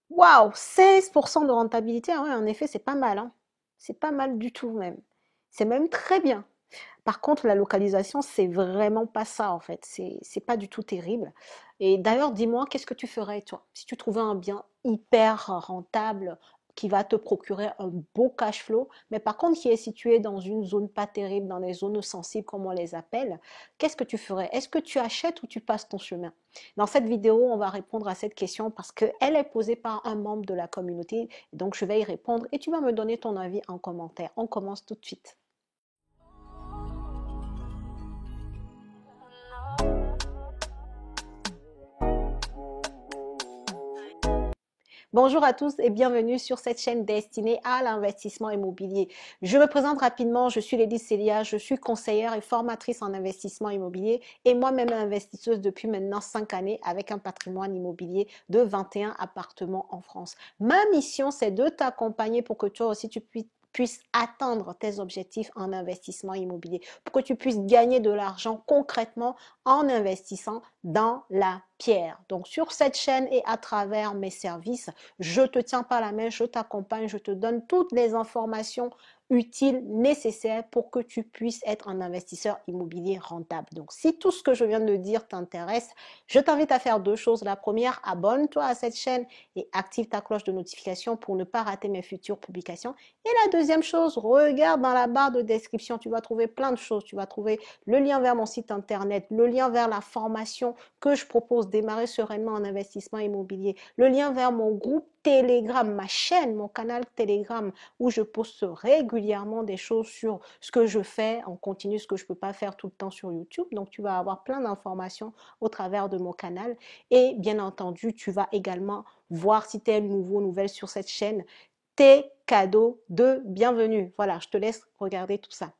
Waouh, 16% de rentabilité, ah ouais, en effet, c'est pas mal, hein. C'est pas mal du tout même. C'est même très bien. Par contre, la localisation, c'est vraiment pas ça en fait. C'est pas du tout terrible. Et d'ailleurs, dis-moi, qu'est-ce que tu ferais toi si tu trouvais un bien hyper rentable qui va te procurer un beau cash flow, mais par contre qui est situé dans une zone pas terrible, dans les zones sensibles comme on les appelle, qu'est-ce que tu ferais? Est-ce que tu achètes ou tu passes ton chemin? Dans cette vidéo, on va répondre à cette question parce qu'elle est posée par un membre de la communauté. Donc, je vais y répondre et tu vas me donner ton avis en commentaire. On commence tout de suite. Bonjour à tous et bienvenue sur cette chaîne destinée à l'investissement immobilier. Je me présente rapidement, je suis Lady Célia, je suis conseillère et formatrice en investissement immobilier et moi-même investisseuse depuis maintenant 5 années avec un patrimoine immobilier de 21 appartements en France. Ma mission, c'est de t'accompagner pour que toi aussi tu puisses atteindre tes objectifs en investissement immobilier, pour que tu puisses gagner de l'argent concrètement en investissant dans la pierre. Donc sur cette chaîne et à travers mes services, je te tiens par la main, je t'accompagne, je te donne toutes les informations utiles, nécessaires pour que tu puisses être un investisseur immobilier rentable. Donc, si tout ce que je viens de dire t'intéresse, je t'invite à faire deux choses. La première, abonne-toi à cette chaîne et active ta cloche de notification pour ne pas rater mes futures publications. Et la deuxième chose, regarde dans la barre de description, tu vas trouver plein de choses. Tu vas trouver le lien vers mon site internet, le lien vers la formation que je propose, démarrer sereinement en investissement immobilier, le lien vers mon groupe Telegram, ma chaîne, mon canal Telegram, où je poste régulièrement des choses sur ce que je fais en continu, ce que je ne peux pas faire tout le temps sur YouTube. Donc, tu vas avoir plein d'informations au travers de mon canal. Et bien entendu, tu vas également voir si tu es nouveau, nouvelle sur cette chaîne, tes cadeaux de bienvenue. Voilà, je te laisse regarder tout ça.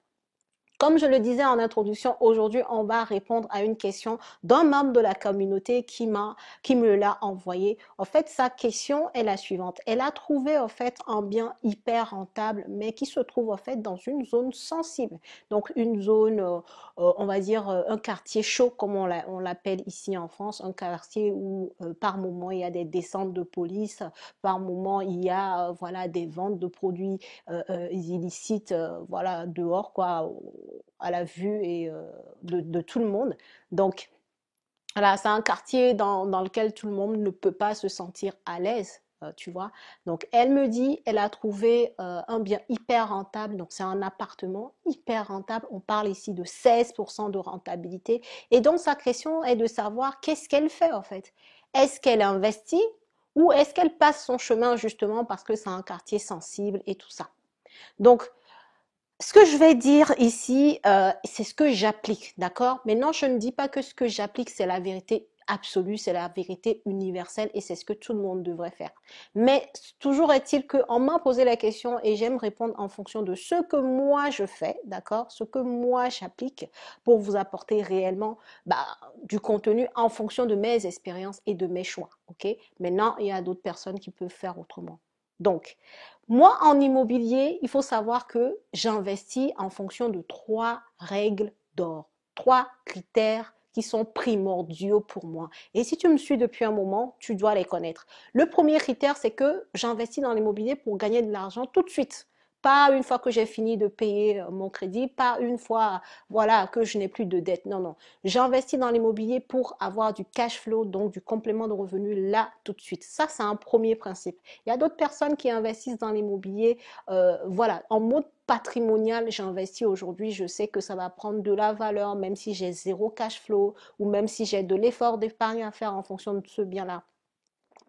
Comme je le disais en introduction, aujourd'hui, on va répondre à une question d'un membre de la communauté qui me l'a envoyé. En fait, sa question est la suivante. Elle a trouvé, en fait, un bien hyper rentable, mais qui se trouve, en fait, dans une zone sensible. Donc, une zone, on va dire, un quartier chaud, comme on l'appelle ici en France, un quartier où, par moment, il y a des descentes de police, par moment, il y a, voilà, des ventes de produits illicites, voilà, dehors, quoi, à la vue et de tout le monde. Donc, voilà, c'est un quartier dans lequel tout le monde ne peut pas se sentir à l'aise. Tu vois, donc elle me dit, elle a trouvé un bien hyper rentable, donc c'est un appartement hyper rentable, on parle ici de 16% de rentabilité, et donc sa question est de savoir qu'est-ce qu'elle fait en fait. Est-ce qu'elle investit ou est-ce qu'elle passe son chemin justement parce que c'est un quartier sensible et tout ça. Donc, ce que je vais dire ici, c'est ce que j'applique, d'accord? Maintenant, je ne dis pas que ce que j'applique, c'est la vérité absolue, c'est la vérité universelle et c'est ce que tout le monde devrait faire. Mais toujours est-il qu'on m'a posé la question et j'aime répondre en fonction de ce que moi je fais, d'accord? Ce que moi j'applique pour vous apporter réellement du contenu en fonction de mes expériences et de mes choix, ok? Maintenant, il y a d'autres personnes qui peuvent faire autrement. Donc, moi, en immobilier, il faut savoir que j'investis en fonction de trois règles d'or, trois critères qui sont primordiaux pour moi. Et si tu me suis depuis un moment, tu dois les connaître. Le premier critère, c'est que j'investis dans l'immobilier pour gagner de l'argent tout de suite. Pas une fois que j'ai fini de payer mon crédit, pas une fois, voilà, que je n'ai plus de dette. Non, non. J'investis dans l'immobilier pour avoir du cash flow, donc du complément de revenus là tout de suite. Ça, c'est un premier principe. Il y a d'autres personnes qui investissent dans l'immobilier, voilà, en mode patrimonial, j'investis aujourd'hui, je sais que ça va prendre de la valeur, même si j'ai zéro cash flow ou même si j'ai de l'effort d'épargne à faire en fonction de ce bien-là.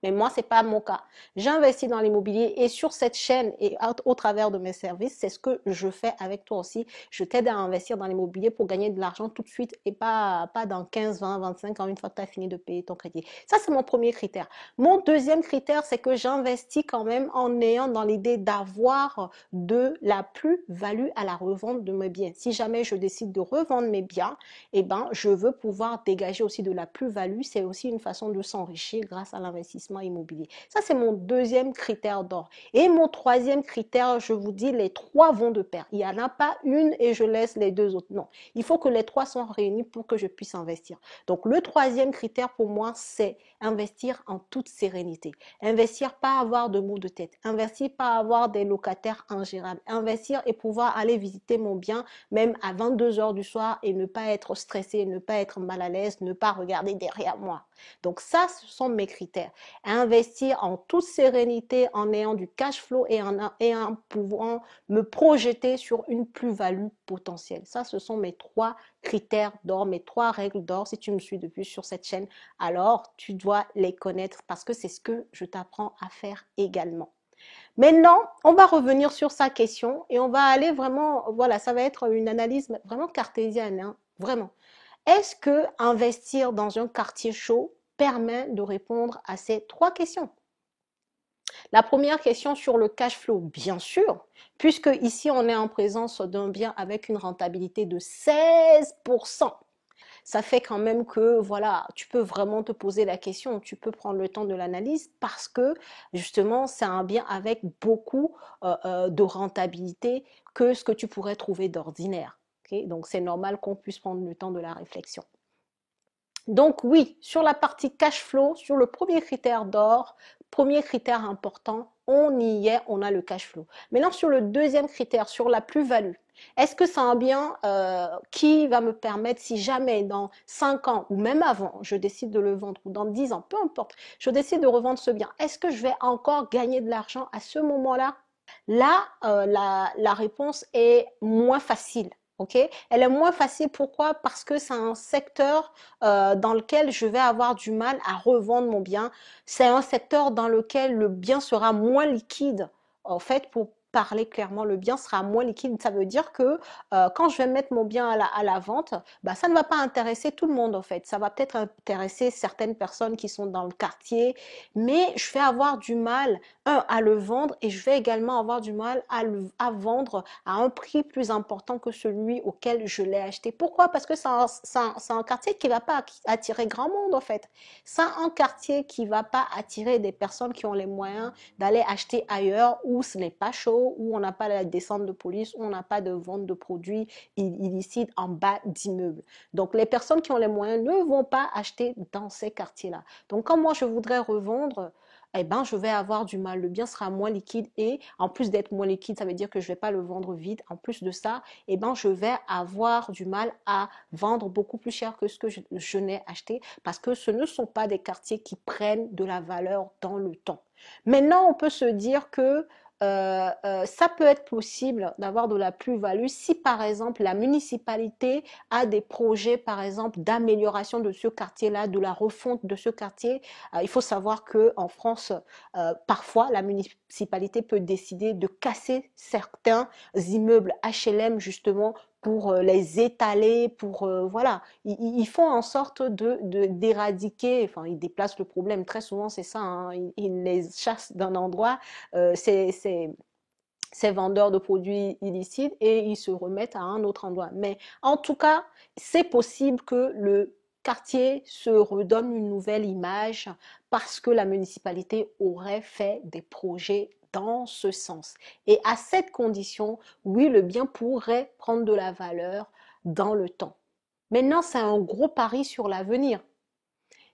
Mais moi, c'est pas mon cas. J'investis dans l'immobilier et sur cette chaîne et au travers de mes services, c'est ce que je fais avec toi aussi. Je t'aide à investir dans l'immobilier pour gagner de l'argent tout de suite et pas dans 15, 20, 25 ans une fois que tu as fini de payer ton crédit. Ça, c'est mon premier critère. Mon deuxième critère, c'est que j'investis quand même en ayant dans l'idée d'avoir de la plus-value à la revente de mes biens. Si jamais je décide de revendre mes biens, je veux pouvoir dégager aussi de la plus-value. C'est aussi une façon de s'enrichir grâce à l'investissement investissement immobilier. Ça, c'est mon deuxième critère d'or. Et mon troisième critère, je vous dis, les trois vont de pair. Il n'y en a pas une et je laisse les deux autres. Non, il faut que les trois soient réunis pour que je puisse investir. Donc, le troisième critère pour moi, c'est investir en toute sérénité. Investir, pas avoir de maux de tête. Investir, pas avoir des locataires ingérables. Investir et pouvoir aller visiter mon bien même à 22 heures du soir et ne pas être stressé, ne pas être mal à l'aise, ne pas regarder derrière moi. Donc ça, ce sont mes critères. Investir en toute sérénité, en ayant du cash flow et en pouvant me projeter sur une plus-value potentielle. Ça, ce sont mes trois critères d'or, mes trois règles d'or. Si tu me suis depuis sur cette chaîne, alors tu dois les connaître parce que c'est ce que je t'apprends à faire également. Maintenant, on va revenir sur sa question et on va aller vraiment, voilà, ça va être une analyse vraiment cartésienne, hein, vraiment. Est-ce que investir dans un quartier chaud permet de répondre à ces trois questions? La première question sur le cash flow, bien sûr, puisque ici on est en présence d'un bien avec une rentabilité de 16%. Ça fait quand même que, voilà, tu peux vraiment te poser la question, tu peux prendre le temps de l'analyse parce que, justement, c'est un bien avec beaucoup de rentabilité que ce que tu pourrais trouver d'ordinaire. Okay? Donc, c'est normal qu'on puisse prendre le temps de la réflexion. Donc, oui, sur la partie cash flow, sur le premier critère d'or, premier critère important, on y est, on a le cash flow. Maintenant, sur le deuxième critère, sur la plus-value, est-ce que c'est un bien qui va me permettre, si jamais dans 5 ans ou même avant, je décide de le vendre ou dans 10 ans, peu importe, je décide de revendre ce bien, est-ce que je vais encore gagner de l'argent à ce moment-là? Là, la réponse est moins facile. Okay? Elle est moins facile, pourquoi? Parce que c'est un secteur dans lequel je vais avoir du mal à revendre mon bien. C'est un secteur dans lequel le bien sera moins liquide. En fait, pour parler clairement, le bien sera moins liquide. Ça veut dire que quand je vais mettre mon bien à la vente, bah, ça ne va pas intéresser tout le monde en fait. Ça va peut-être intéresser certaines personnes qui sont dans le quartier, mais je vais avoir du mal à le vendre et je vais également avoir du mal à vendre à un prix plus important que celui auquel je l'ai acheté. Pourquoi? Parce que c'est un quartier qui ne va pas attirer grand monde en fait. C'est un quartier qui ne va pas attirer des personnes qui ont les moyens d'aller acheter ailleurs où ce n'est pas chaud, où on n'a pas la descente de police, où on n'a pas de vente de produits illicites en bas d'immeubles. Donc les personnes qui ont les moyens ne vont pas acheter dans ces quartiers-là. Donc quand moi je voudrais revendre, eh ben, je vais avoir du mal. Le bien sera moins liquide et en plus d'être moins liquide, ça veut dire que je ne vais pas le vendre vide. En plus de ça, eh ben, je vais avoir du mal à vendre beaucoup plus cher que ce que je n'ai acheté parce que ce ne sont pas des quartiers qui prennent de la valeur dans le temps. Maintenant, on peut se dire que ça peut être possible d'avoir de la plus-value si par exemple la municipalité a des projets par exemple d'amélioration de ce quartier-là, de la refonte de ce quartier. Il faut savoir qu'en France, parfois la municipalité peut décider de casser certains immeubles HLM justement pour les étaler, pour voilà, ils font en sorte d'éradiquer, enfin ils déplacent le problème, très souvent c'est ça, hein, ils les chassent d'un endroit, ces vendeurs de produits illicites et ils se remettent à un autre endroit. Mais en tout cas, c'est possible que le quartier se redonne une nouvelle image parce que la municipalité aurait fait des projets dans ce sens. Et à cette condition, oui, le bien pourrait prendre de la valeur dans le temps. Maintenant, c'est un gros pari sur l'avenir.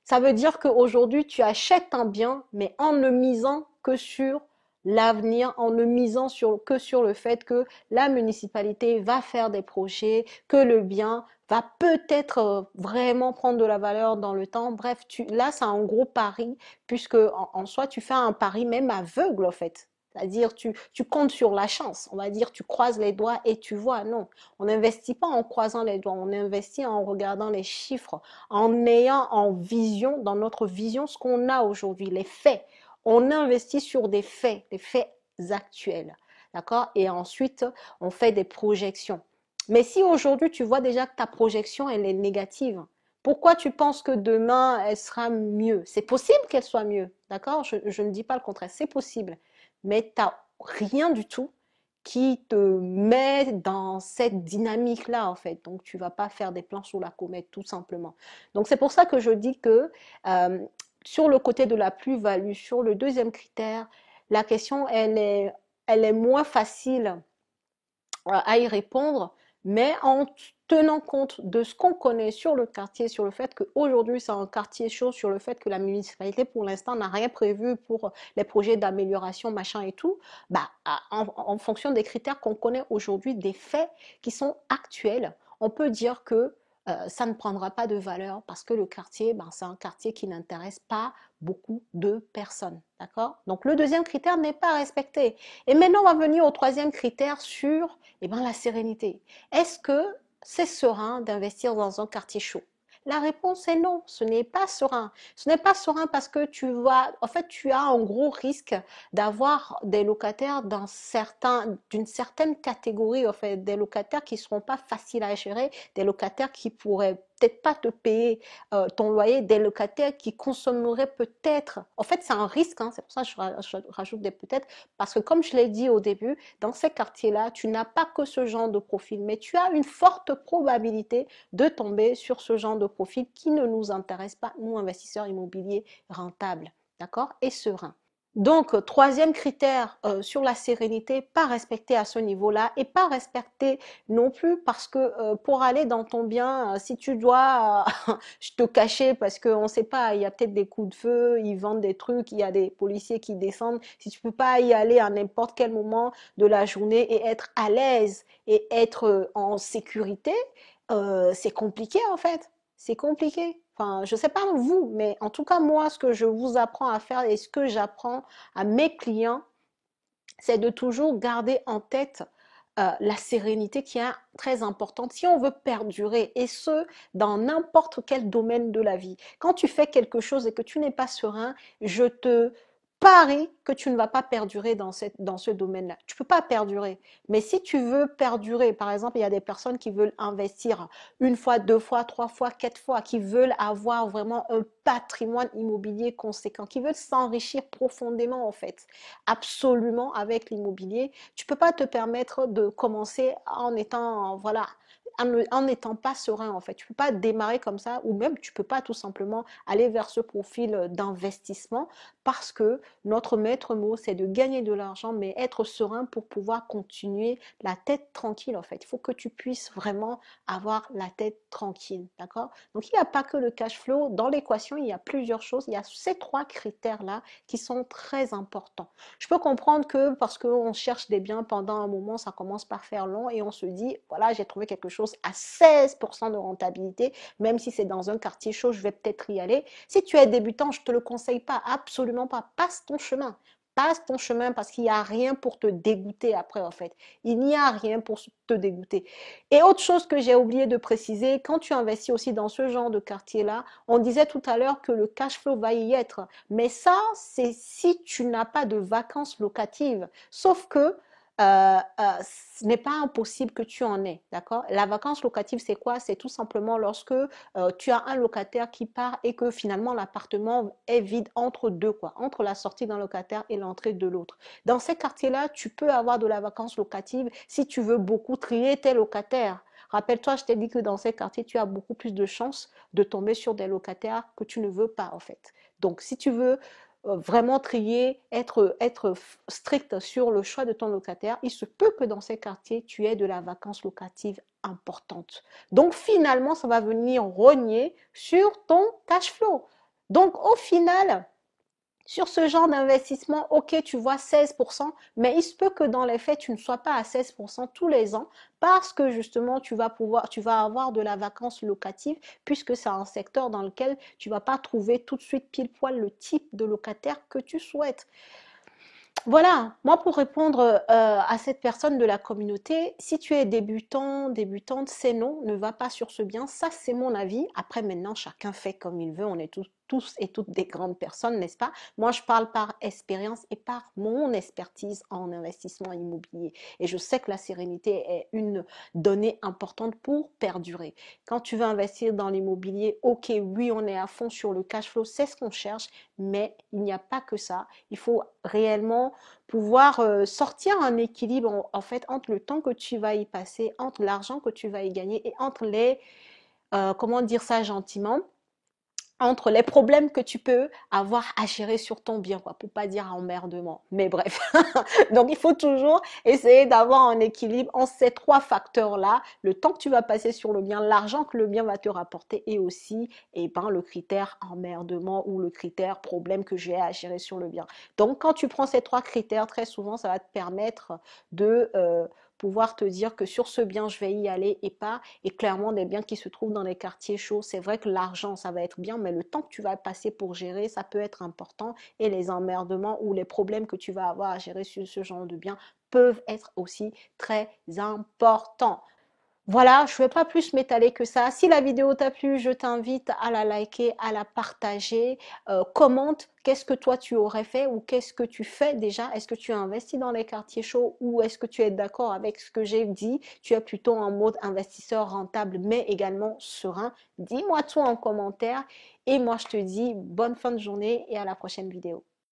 Ça veut dire qu'aujourd'hui, tu achètes un bien, mais en ne misant que sur l'avenir, en ne misant que sur le fait que la municipalité va faire des projets, que le bien va peut-être vraiment prendre de la valeur dans le temps. Bref, là, c'est un gros pari, puisque en soi, tu fais un pari même aveugle, en fait. C'est-à-dire, tu comptes sur la chance. On va dire, tu croises les doigts et tu vois. Non, on n'investit pas en croisant les doigts. On investit en regardant les chiffres, en ayant en vision, dans notre vision, ce qu'on a aujourd'hui, les faits. On investit sur des faits, les faits actuels. D'accord? Et ensuite, on fait des projections. Mais si aujourd'hui, tu vois déjà que ta projection, elle est négative, pourquoi tu penses que demain, elle sera mieux? C'est possible qu'elle soit mieux. D'accord? Je ne dis pas le contraire. C'est possible. Mais tu n'as rien du tout qui te met dans cette dynamique-là, en fait. Donc, tu ne vas pas faire des plans sur la comète, tout simplement. Donc, c'est pour ça que je dis que sur le côté de la plus-value, sur le deuxième critère, la question, elle est moins facile à y répondre, mais en tenant compte de ce qu'on connaît sur le quartier, sur le fait qu'aujourd'hui c'est un quartier chaud, sur le fait que la municipalité pour l'instant n'a rien prévu pour les projets d'amélioration, machin et tout, bah, en fonction des critères qu'on connaît aujourd'hui, des faits qui sont actuels, on peut dire que ça ne prendra pas de valeur parce que le quartier, ben, c'est un quartier qui n'intéresse pas beaucoup de personnes. D'accord? Donc le deuxième critère n'est pas respecté. Et maintenant, on va venir au troisième critère sur la sérénité. Est-ce que c'est serein d'investir dans un quartier chaud? La réponse est non, ce n'est pas serein. Ce n'est pas serein parce que tu as un gros risque d'avoir des locataires d'une certaine catégorie, en fait, des locataires qui ne seront pas faciles à gérer, des locataires qui pourraient peut-être pas te payer ton loyer, des locataires qui consommeraient peut-être. En fait, c'est un risque, hein, c'est pour ça que je rajoute des peut-être, parce que comme je l'ai dit au début, dans ces quartiers-là, tu n'as pas que ce genre de profil, mais tu as une forte probabilité de tomber sur ce genre de profil qui ne nous intéresse pas, nous, investisseurs immobiliers rentables, d'accord, et sereins. Donc, troisième critère sur la sérénité, pas respecté à ce niveau-là et pas respecté non plus parce que pour aller dans ton bien, si tu dois te cacher parce qu'on ne sait pas, il y a peut-être des coups de feu, ils vendent des trucs, il y a des policiers qui descendent, si tu ne peux pas y aller à n'importe quel moment de la journée et être à l'aise et être en sécurité, c'est compliqué en fait. C'est compliqué. Enfin, je ne sais pas vous, mais en tout cas, moi, ce que je vous apprends à faire et ce que j'apprends à mes clients, c'est de toujours garder en tête la sérénité qui est très importante si on veut perdurer et ce, dans n'importe quel domaine de la vie. Quand tu fais quelque chose et que tu n'es pas serein, je te parie que tu ne vas pas perdurer dans ce domaine-là. Tu ne peux pas perdurer. Mais si tu veux perdurer, par exemple, il y a des personnes qui veulent investir une fois, deux fois, trois fois, quatre fois, qui veulent avoir vraiment un patrimoine immobilier conséquent, qui veulent s'enrichir profondément en fait, absolument avec l'immobilier. Tu peux pas te permettre de commencer en étant, voilà, en n'étant pas serein en fait. Tu peux pas démarrer comme ça ou même tu peux pas tout simplement aller vers ce profil d'investissement parce que notre maître mot c'est de gagner de l'argent mais être serein pour pouvoir continuer la tête tranquille en fait. Il faut que tu puisses vraiment avoir la tête tranquille, d'accord? Donc il n'y a pas que le cash flow dans l'équation, il y a plusieurs choses, il y a ces trois critères là qui sont très importants. Je peux comprendre que parce qu'on cherche des biens pendant un moment, ça commence par faire long et on se dit, voilà, j'ai trouvé quelque chose à 16% de rentabilité, même si c'est dans un quartier chaud, je vais peut-être y aller. Si tu es débutant, je ne te le conseille pas, absolument pas. Passe ton chemin. Passe ton chemin parce qu'il n'y a rien pour te dégoûter après, en fait. Il n'y a rien pour te dégoûter. Et autre chose que j'ai oublié de préciser, quand tu investis aussi dans ce genre de quartier-là, on disait tout à l'heure que le cash flow va y être. Mais ça, c'est si tu n'as pas de vacances locatives. Sauf que ce n'est pas impossible que tu en aies, d'accord? La vacance locative, c'est quoi? C'est tout simplement lorsque tu as un locataire qui part et que finalement l'appartement est vide entre deux, quoi, entre la sortie d'un locataire et l'entrée de l'autre. Dans ces quartiers-là, tu peux avoir de la vacance locative si tu veux beaucoup trier tes locataires. Rappelle-toi, je t'ai dit que dans ces quartiers, tu as beaucoup plus de chances de tomber sur des locataires que tu ne veux pas, en fait. Donc, si tu veux vraiment trier, être strict sur le choix de ton locataire, il se peut que dans ces quartiers, tu aies de la vacance locative importante. Donc finalement, ça va venir rogner sur ton cash flow. Donc au final, sur ce genre d'investissement, ok, tu vois 16%, mais il se peut que dans les faits, tu ne sois pas à 16% tous les ans parce que justement, tu vas avoir de la vacance locative puisque c'est un secteur dans lequel tu ne vas pas trouver tout de suite pile poil le type de locataire que tu souhaites. Voilà, moi pour répondre à cette personne de la communauté, si tu es débutant, débutante, c'est non, ne va pas sur ce bien, ça c'est mon avis. Après maintenant, chacun fait comme il veut, on est tous et toutes des grandes personnes, n'est-ce pas? Moi je parle par expérience et par mon expertise en investissement immobilier. Et je sais que la sérénité est une donnée importante pour perdurer. Quand tu veux investir dans l'immobilier, ok, oui, on est à fond sur le cash flow, c'est ce qu'on cherche, mais il n'y a pas que ça. Il faut réellement pouvoir sortir un équilibre en fait entre le temps que tu vas y passer, entre l'argent que tu vas y gagner et entre comment dire ça gentiment, entre les problèmes que tu peux avoir à gérer sur ton bien, quoi, pour pas dire emmerdement. Mais bref, donc il faut toujours essayer d'avoir un équilibre entre ces trois facteurs-là, le temps que tu vas passer sur le bien, l'argent que le bien va te rapporter et aussi, eh ben, le critère emmerdement ou le critère problème que j'ai à gérer sur le bien. Donc quand tu prends ces trois critères, très souvent, ça va te permettre de pouvoir te dire que sur ce bien, je vais y aller et pas, et clairement des biens qui se trouvent dans les quartiers chauds. C'est vrai que l'argent, ça va être bien, mais le temps que tu vas passer pour gérer, ça peut être important et les emmerdements ou les problèmes que tu vas avoir à gérer sur ce genre de biens peuvent être aussi très importants. Voilà, je ne vais pas plus m'étaler que ça. Si la vidéo t'a plu, je t'invite à la liker, à la partager. Commente qu'est-ce que toi tu aurais fait ou qu'est-ce que tu fais déjà. Est-ce que tu as investi dans les quartiers chauds ou est-ce que tu es d'accord avec ce que j'ai dit? Tu es plutôt en mode investisseur rentable mais également serein. Dis-moi tout en commentaire et moi je te dis bonne fin de journée et à la prochaine vidéo.